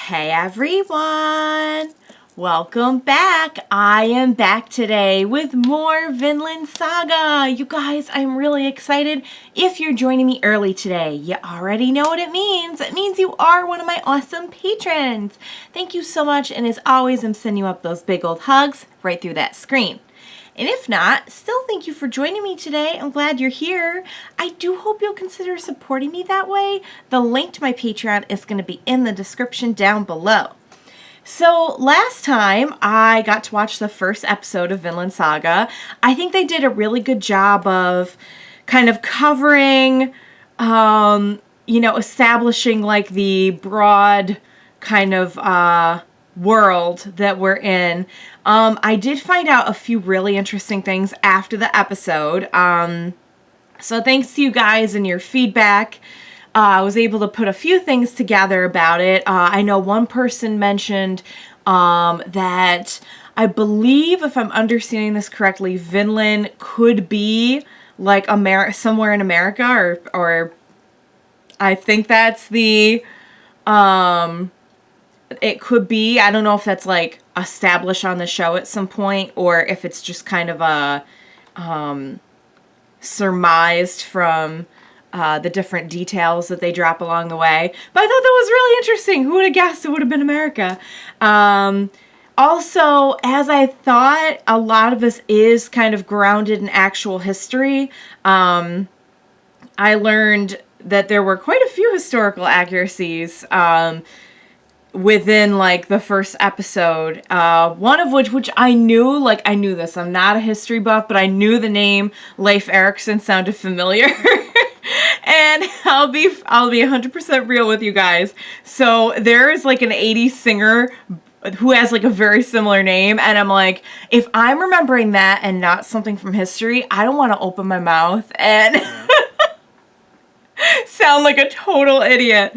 Hey everyone! Welcome back! I am back today with more Vinland Saga! You guys, I'm really excited. If you're joining me early today, you already know what it means. It means you are one of my awesome patrons. Thank you so much, and as always, I'm sending you up those big old hugs right through that screen. And if not, still thank you for joining me today. I'm glad you're here. I do hope you'll consider supporting me that way. The link to my Patreon is going to be in the description down below. So last time I got to watch the first episode of Vinland Saga. I think they did a really good job of kind of covering, establishing like the broad kind of world that we're in. I did find out a few really interesting things after the episode. So thanks to you guys and your feedback, I was able to put a few things together about it. I know one person mentioned that I believe, if I'm understanding this correctly, Vinland could be like somewhere in America, or I think that's the it could be. I don't know if that's like established on the show at some point, or if it's just kind of a surmised from the different details that they drop along the way. But I thought that was really interesting. Who would have guessed it would have been America? Also, as I thought, a lot of this is kind of grounded in actual history. I learned that there were quite a few historical accuracies within like the first episode, one of which I knew, I knew this. I'm not a history buff, but I knew the name Leif Erikson sounded familiar. And I'll be 100% real with you guys. So there is like an 80s singer who has like a very similar name, and I'm like, if I'm remembering that and not something from history, I don't want to open my mouth and sound like a total idiot.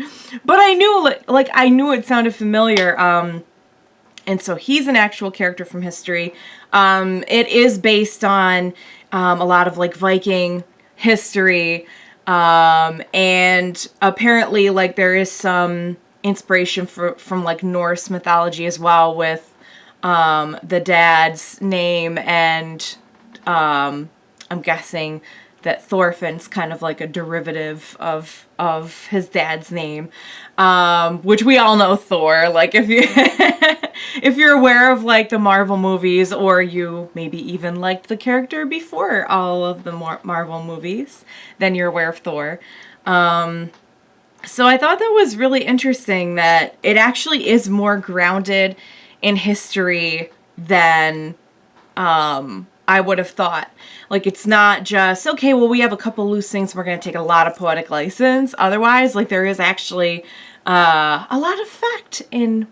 But I knew it sounded familiar. And so he's an actual character from history. It is based on a lot of like Viking history. And apparently like there is some inspiration from like Norse mythology as well, with the dad's name, and I'm guessing that Thorfinn's kind of like a derivative of his dad's name, which we all know Thor. Like if you if you're aware of like the Marvel movies, or you maybe even liked the character before all of the Marvel movies, then you're aware of Thor. So I thought that was really interesting that it actually is more grounded in history than I would have thought. Like, it's not just, okay, well, we have a couple loose things, we're going to take a lot of poetic license. Otherwise, like, there is actually a lot of fact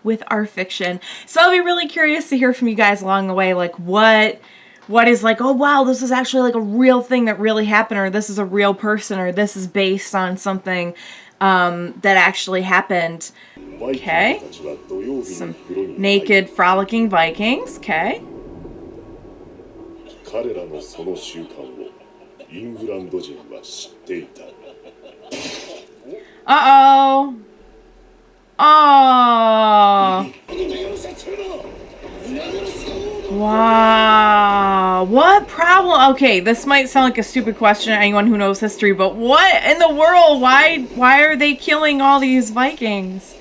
with our fiction. So I'll be really curious to hear from you guys along the way, like, what is like, oh, wow, this is actually like a real thing that really happened, or this is a real person, or this is based on something that actually happened. Okay. Some naked, frolicking Vikings. Okay. 彼らのその習慣をイングランド人は知っていた。Uh-oh. Oh. Wow. What problem? Okay, this might sound like a stupid question to anyone who knows history, but what in the world? Why are they killing all these Vikings?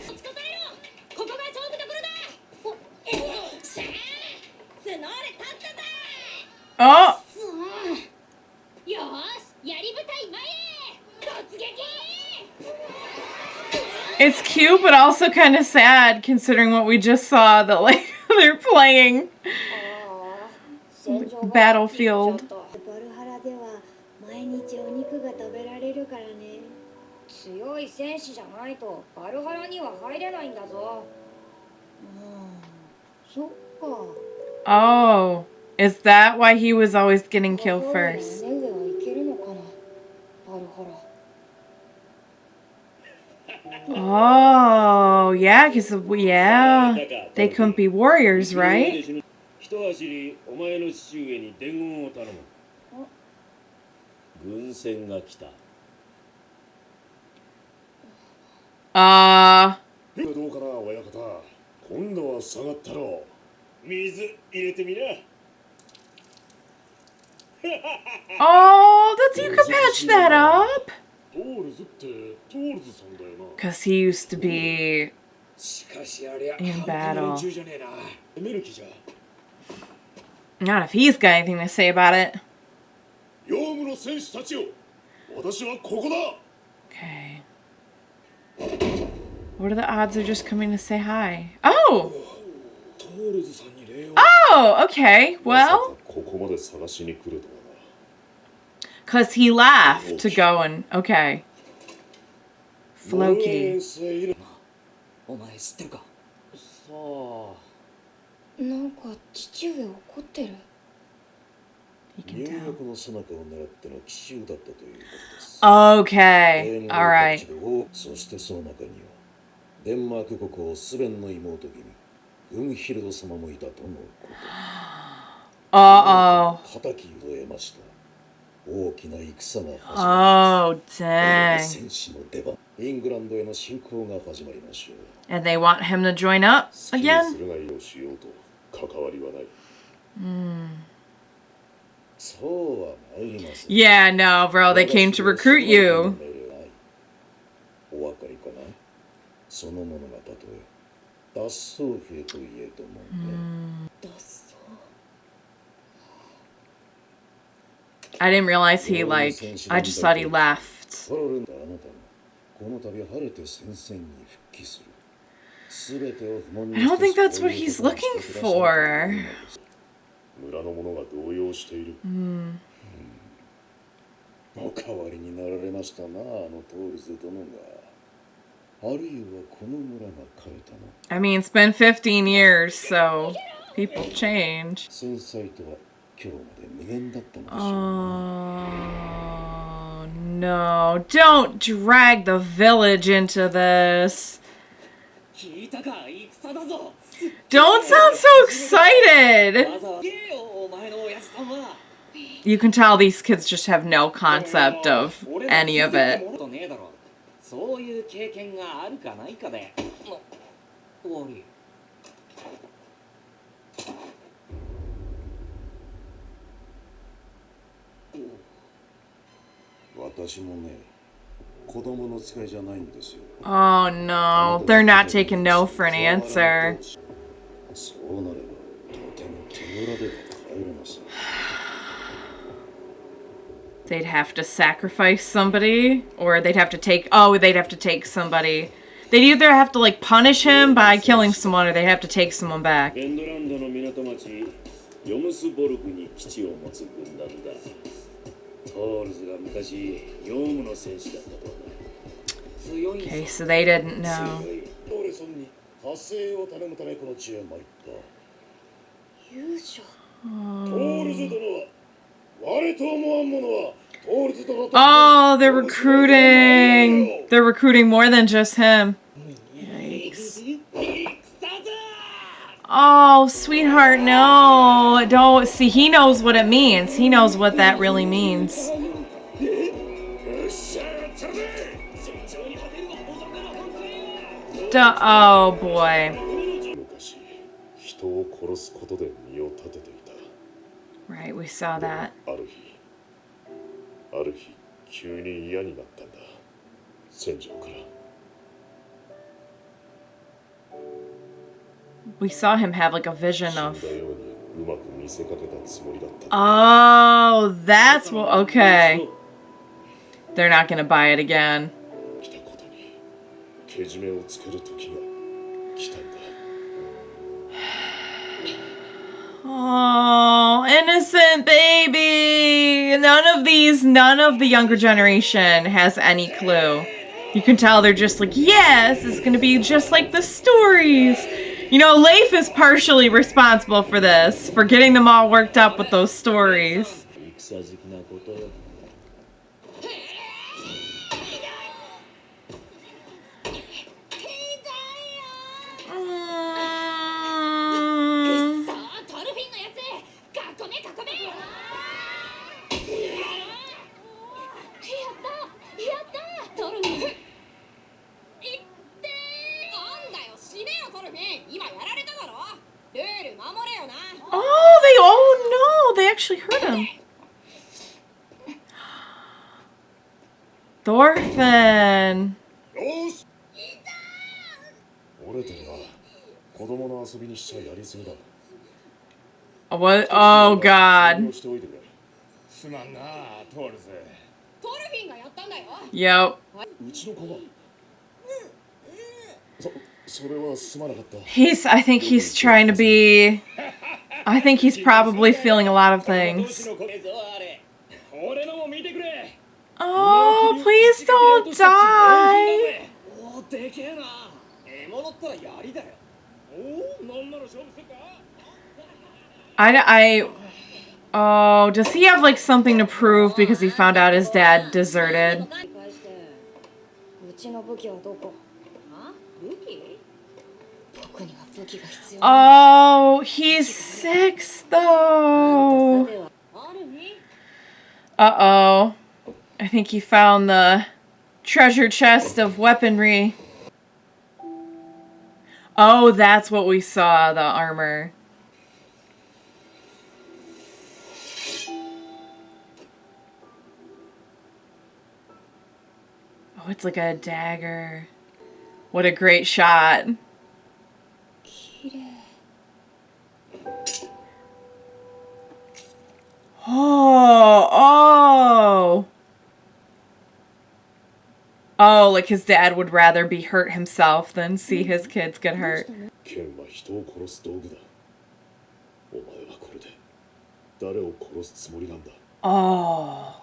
Oh! It's cute, but also kind of sad, considering what we just saw, that like they're playing Battlefield. Oh, is that why he was always getting killed first? Oh, yeah, because, yeah, they couldn't be warriors, right? どうかな親方。今度は下がったろう。水入れてみな。Oh, that's you could patch that up. トールズってトールズさんだよな。 Cause he used to be しかしあれ in 半端な battle. 連中じゃねえな。攻める気じゃ。 Not if he's got anything to say about it. ヨウムの戦士たちよ。私はここだ。 Okay. What are the odds they're just coming to say hi? Oh! トールズさんに礼を。 Oh, okay. Well, ここまで探しに来るとはな。 because he left to go and... Okay. Floki. お前知ってるか？さあ。なんか父上怒ってる。 He can 入 tell. 学の最中を狙っての奇襲だったということです。 Okay. All right. そしてその中にはデンマーク国王スベンの妹君グンヒルド様もいたとのこと。 Uh-oh. 敵を得ました。大きな戦が始まります。 Oh, dang. 戦士の出番。イングランドへの侵攻が始まりましょう。 And they want him to join up 好きに again? するがいいをしようと関わりはない。そうは参りません。 Yeah, no, bro. They came to recruit you. お分かりかな。そのものがたとえ脱走兵といえどもね。脱走。 I didn't realize he, like... I just thought he left. トロルンだあなたもこの度晴れて戦線に復帰する。すべてを不満に I don't think that's what he's looking for. 村の者が動揺している。お代わりになられましたな、あのトールズ殿が。あるいはこの村が変えたの。 I mean, it's been 15 years, so people change. 戦災とは今日まで無限だったのでしょう。 Oh, no. Don't drag the village into this. 聞いたか？戦だぞ。 Don't sound so excited. まずは言えよ、お前の親父さんは。 You can tell these kids just have no concept of any of it. ねえだろ。そういう経験があるかないかで。終わり。 私もね、子供の使いじゃないんですよ。 Oh, no. They're not taking no for an answer. そうなればとても手ぶらでは帰れません。 They'd have to sacrifice somebody, or they'd have to take... Oh, they'd have to take somebody. They'd either have to, like, punish him by killing someone, or they'd have to take someone back. ベンドランドの港町ヨムスボルクに基地を持つ軍団だ。トールズが昔ヨウムの戦士だったとはな。 Okay, so they didn't know. トーレソンに発生を頼むためこの地へ参った。勇者。トールズ殿は我と思わん者はトールズ殿と。 Oh, they're recruiting. They're recruiting more than just him. Yikes. Oh, sweetheart, no. Don't. See, he knows what it means. He knows what that really means. Oh, boy. 昔人を殺すことで身を立てていた。 Right, we saw that. ある日急に嫌になったんだ。戦場から。 We saw him have like a vision of... 死んだようにうまく見せかけたつもりだった。 Oh, that's what... Okay. They're not gonna buy it again. 来たことにけじめをつける時が来たんだ。 Oh, innocent baby. None of the younger generation has any clue. You can tell they're just like, yes, it's gonna be just like the stories. You know, Leif is partially responsible for this, for getting them all worked up with those stories. 戦好きなことよ。 さあ、トルフィンのやつ、囲め囲め。やったやった、トルフィン。いってー。なんだ Oh, they actually hurt him. Thorfinn. 折れてるな。子供の遊びにしちゃやりすぎだ。 What? Oh God. しておいてくれ。すまんな、トールズ。Yep. うちの子が。それはすまなかった。I think he's trying to be. I think he's probably feeling a lot of things. Oh, please don't die. Oh, does he have like something to prove because he found out his dad deserted? Oh, he's 6 though. Uh-oh. I think he found the treasure chest of weaponry. Oh, that's what we saw, the armor. Oh, it's like a dagger. What a great shot. Oh. Oh, like his dad would rather be hurt himself than see his kids get hurt. 剣は人を殺す道具だ。お前はこれで誰を殺すつもりなんだ。 Oh.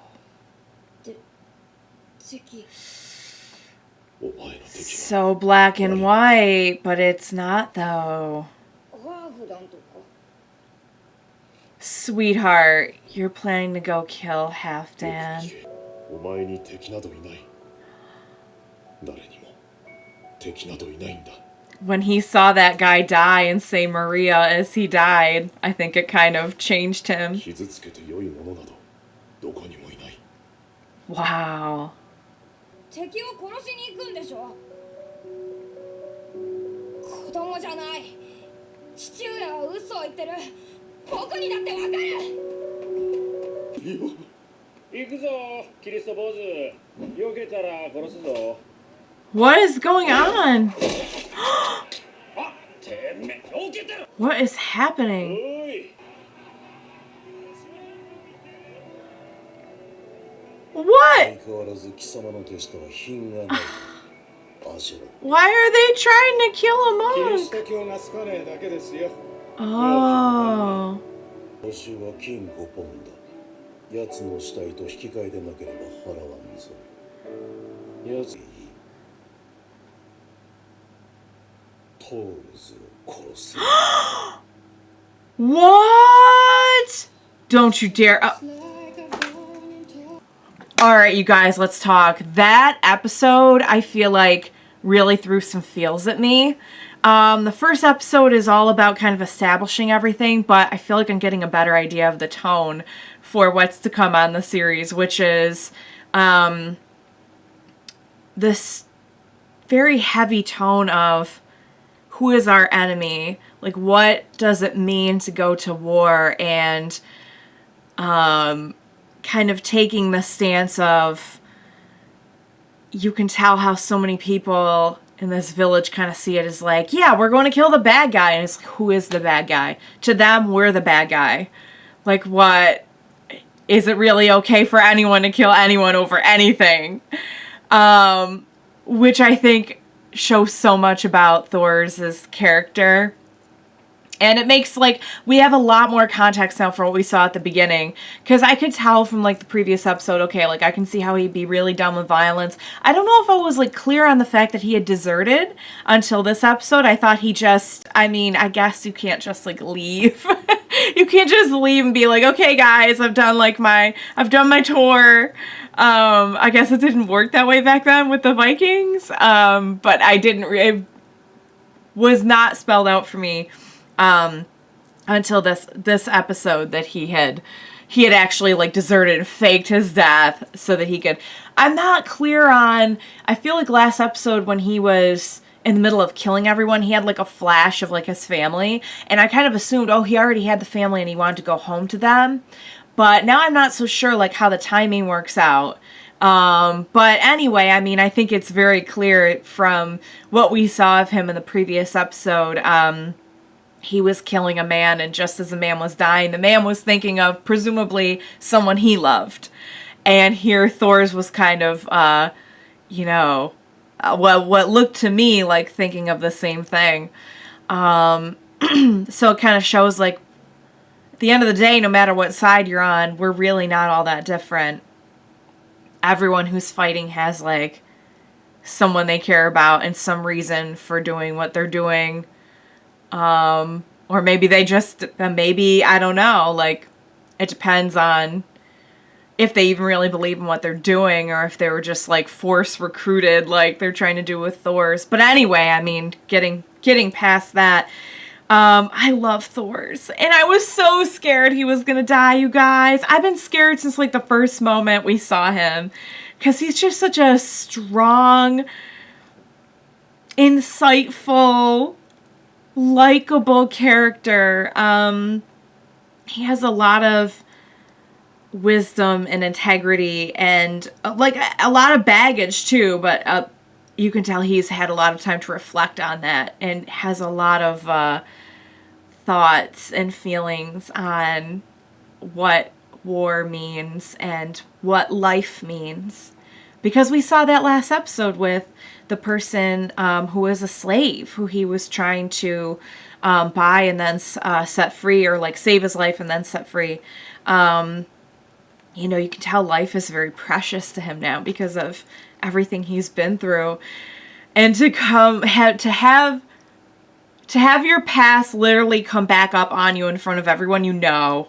お前の敵は So black and white, but it's not though. Sweetheart, you're planning to go kill Halfdan. お前に敵などいない。誰にも敵などいないんだ。 When he saw that guy die and say Maria as he died, I think it kind of changed him. 傷つけて良いものなどどこにもいない。 Wow. 敵を殺しに行くんでしょ。子供じゃない。父上は嘘を言ってる。僕にだってわかる。行くぞ、キリスト坊主。避けたら殺すぞ。 What is going on? What is happening? What? Why are they trying to kill a monk? Oh. 報酬は金5ポンド。奴の死体と引き換えでなければ払わんぞ。奴トールズを殺せ。What? Don't you dare. All right, you guys, let's talk. That episode, I feel like, really threw some feels at me. The first episode is all about kind of establishing everything, but I feel like I'm getting a better idea of the tone for what's to come on the series, which is this very heavy tone of who is our enemy, like what does it mean to go to war, and kind of taking the stance of, you can tell how so many people in this village kind of see it as like, yeah, we're going to kill the bad guy. And it's like, who is the bad guy? To them, we're the bad guy. Like, what? Is it really okay for anyone to kill anyone over anything? Which I think shows so much about Thors' character. And it makes, like, we have a lot more context now for what we saw at the beginning. Because I could tell from, like, the previous episode, okay, like, I can see how he'd be really done with violence. I don't know if I was, like, clear on the fact that he had deserted until this episode. I thought he just, I mean, I guess you can't just, like, leave. You can't just leave and be like, okay, guys, I've done my tour. I guess it didn't work that way back then with the Vikings. But it was not spelled out for me until this episode that he had actually like deserted and faked his death so that he could. I'm not clear on. I feel like last episode when he was in the middle of killing everyone, he had like a flash of like his family. And I kind of assumed, oh, he already had the family and he wanted to go home to them. But now I'm not so sure like how the timing works out. But anyway, I mean, I think it's very clear from what we saw of him in the previous episode. He was killing a man, and just as the man was dying, the man was thinking of presumably someone he loved. And here Thors was kind of, what looked to me like thinking of the same thing. So it kind of shows like at the end of the day, no matter what side you're on, we're really not all that different. Everyone who's fighting has like someone they care about and some reason for doing what they're doing. Or maybe they just, I don't know, like, it depends on if they even really believe in what they're doing, or if they were just, like, force recruited, like they're trying to do with Thors. But anyway, I mean, getting past that, I love Thors. And I was so scared he was gonna die, you guys. I've been scared since, like, the first moment we saw him. Because he's just such a strong, insightful, likable character. He has a lot of wisdom and integrity and like a lot of baggage too, but you can tell he's had a lot of time to reflect on that and has a lot of thoughts and feelings on what war means and what life means. Because we saw that last episode with the person who was a slave, who he was trying to buy and then set free, or like save his life and then set free. You can tell life is very precious to him now because of everything he's been through. And to have your past literally come back up on you in front of everyone you know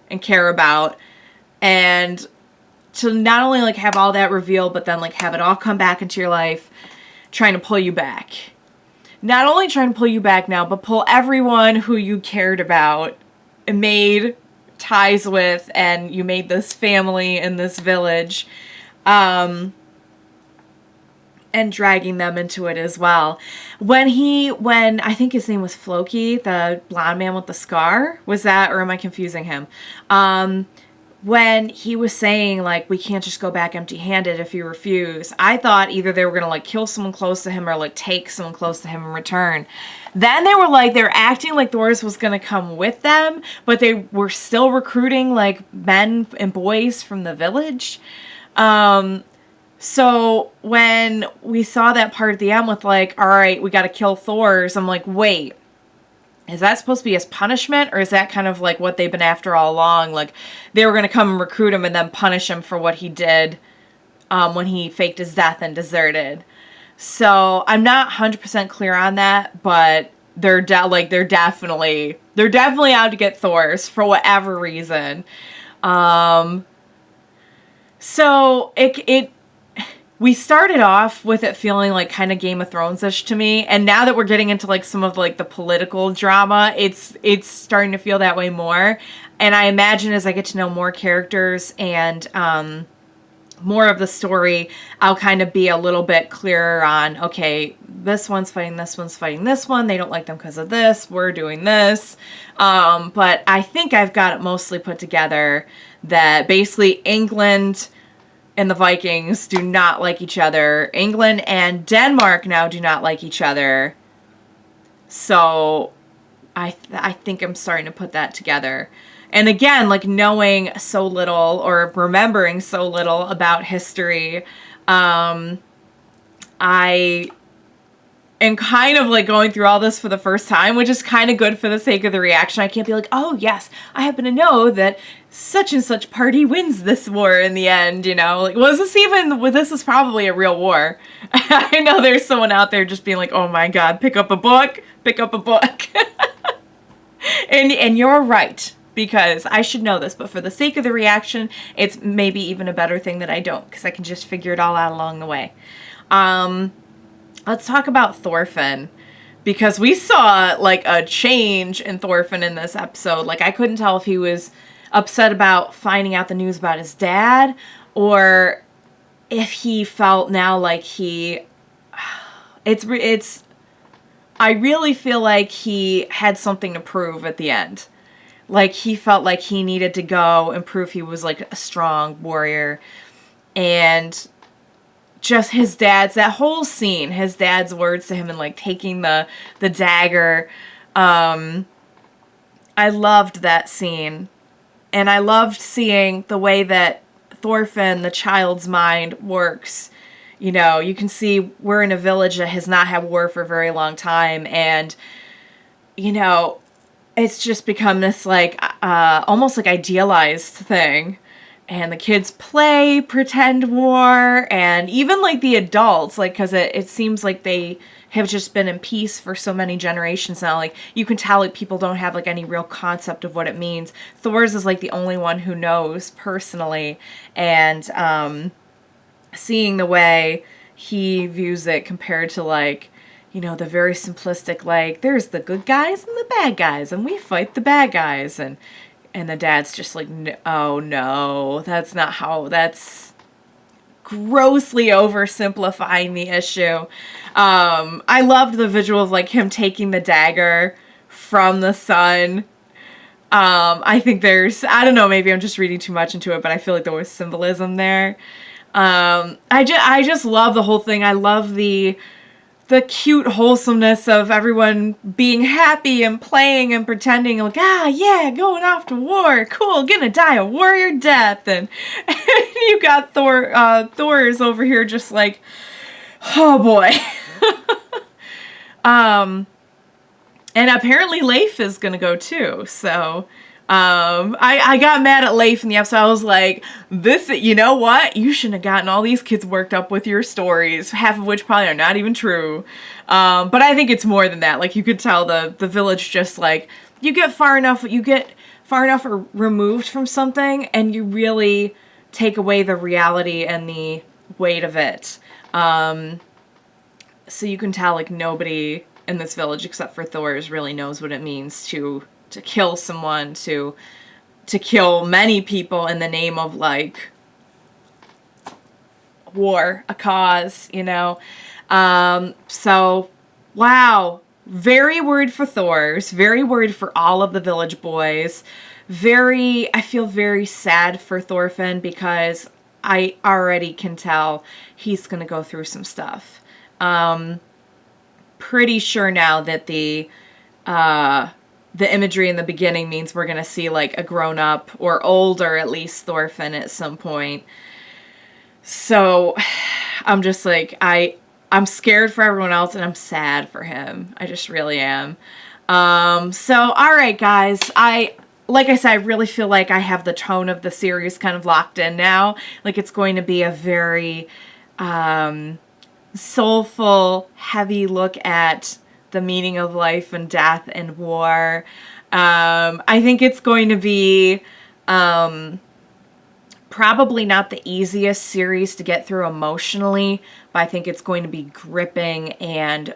and care about, and to not only like have all that revealed, but then like have it all come back into your life, trying to pull you back. Not only trying to pull you back now, but pull everyone who you cared about and made ties with, and you made this family in this village, and dragging them into it as well. When I think his name was Floki, the blonde man with the scar, was that, or am I confusing him? When he was saying, like, we can't just go back empty-handed if you refuse, I thought either they were going to, like, kill someone close to him or, like, take someone close to him in return. Then they were acting like Thors was going to come with them, but they were still recruiting, like, men and boys from the village. So when we saw that part at the end with, like, all right, we got to kill Thors, I'm like, wait. Is that supposed to be his punishment, or is that kind of like what they've been after all along? Like, they were going to come and recruit him and then punish him for what he did when he faked his death and deserted. So I'm not 100% clear on that, but they're definitely out to get Thors for whatever reason. So we started off with it feeling like kind of Game of Thrones-ish to me, and now that we're getting into like some of like the political drama, it's starting to feel that way more. And I imagine as I get to know more characters and more of the story, I'll kind of be a little bit clearer on, okay, this one's fighting this one, they don't like them because of this, we're doing this. But I think I've got it mostly put together that basically England and the Vikings do not like each other. England and Denmark now do not like each other. So I think I'm starting to put that together. And again, like knowing so little or remembering so little about history, I am kind of like going through all this for the first time, which is kind of good for the sake of the reaction. I can't be like, oh yes, I happen to know that such and such party wins this war in the end, Like, this is probably a real war. I know there's someone out there just being like, oh my god, pick up a book. And you're right, because I should know this, but for the sake of the reaction, it's maybe even a better thing that I don't, because I can just figure it all out along the way. Let's talk about Thorfinn, because we saw like a change in Thorfinn in this episode. Like, I couldn't tell if he was upset about finding out the news about his dad, or if he felt now like it's I really feel like he had something to prove at the end. Like, he felt like he needed to go and prove he was, like, a strong warrior. And just his dad's, that whole scene, his dad's words to him and, like, taking the dagger. I loved that scene. And I loved seeing the way that Thorfinn, the child's mind, works. You know, you can see we're in a village that has not had war for a very long time. And, you know, it's just become this, like, almost like idealized thing. And the kids play pretend war, and even, like, the adults, like, because it seems like they have just been in peace for so many generations now. Like, you can tell, like, people don't have, like, any real concept of what it means. Thors is, like, the only one who knows personally, and seeing the way he views it compared to, like, you know, the very simplistic, like, there's the good guys and the bad guys, and we fight the bad guys, and the dad's just like, oh no, that's not how, that's grossly oversimplifying the issue. I loved the visual of, like, him taking the dagger from the sun. I think there's, I don't know, maybe I'm just reading too much into it, but I feel like there was symbolism there. I just love the whole thing. I love the cute wholesomeness of everyone being happy and playing and pretending like, yeah, going off to war, cool, gonna die a warrior death, and you got Thor's over here just like, oh boy. And apparently Leif is gonna go too, so I got mad at Leif in the episode. I was like, you know what? You shouldn't have gotten all these kids worked up with your stories, half of which probably are not even true. But I think it's more than that. Like, you could tell the village just, like, you get far enough removed from something, and you really take away the reality and the weight of it. So you can tell, like, nobody in this village except for Thors really knows what it means to kill someone, to kill many people in the name of, like, war, a cause, you know. So, wow. Very worried for Thors, very worried for all of the village boys. I feel very sad for Thorfinn because I already can tell he's gonna go through some stuff. Pretty sure now that the imagery in the beginning means we're going to see, like, a grown-up or older, at least, Thorfinn at some point. So I'm just like, I'm scared for everyone else, and I'm sad for him. I just really am. So, all right, guys. Like I said, I really feel like I have the tone of the series kind of locked in now. Like, it's going to be a very soulful, heavy look at the meaning of life and death and war. I think it's going to be probably not the easiest series to get through emotionally, but I think it's going to be gripping and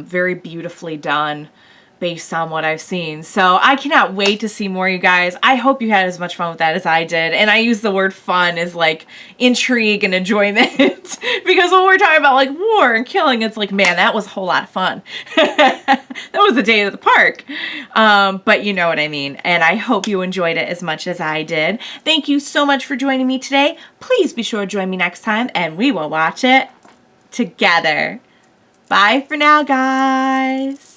very beautifully done based on what I've seen. So I cannot wait to see more, you guys. I hope you had as much fun with that as I did. And I use the word fun as, like, intrigue and enjoyment because when we're talking about, like, war and killing, it's like, man, that was a whole lot of fun. That was a day at the park. But you know what I mean. And I hope you enjoyed it as much as I did. Thank you so much for joining me today. Please be sure to join me next time and we will watch it together. Bye for now, guys.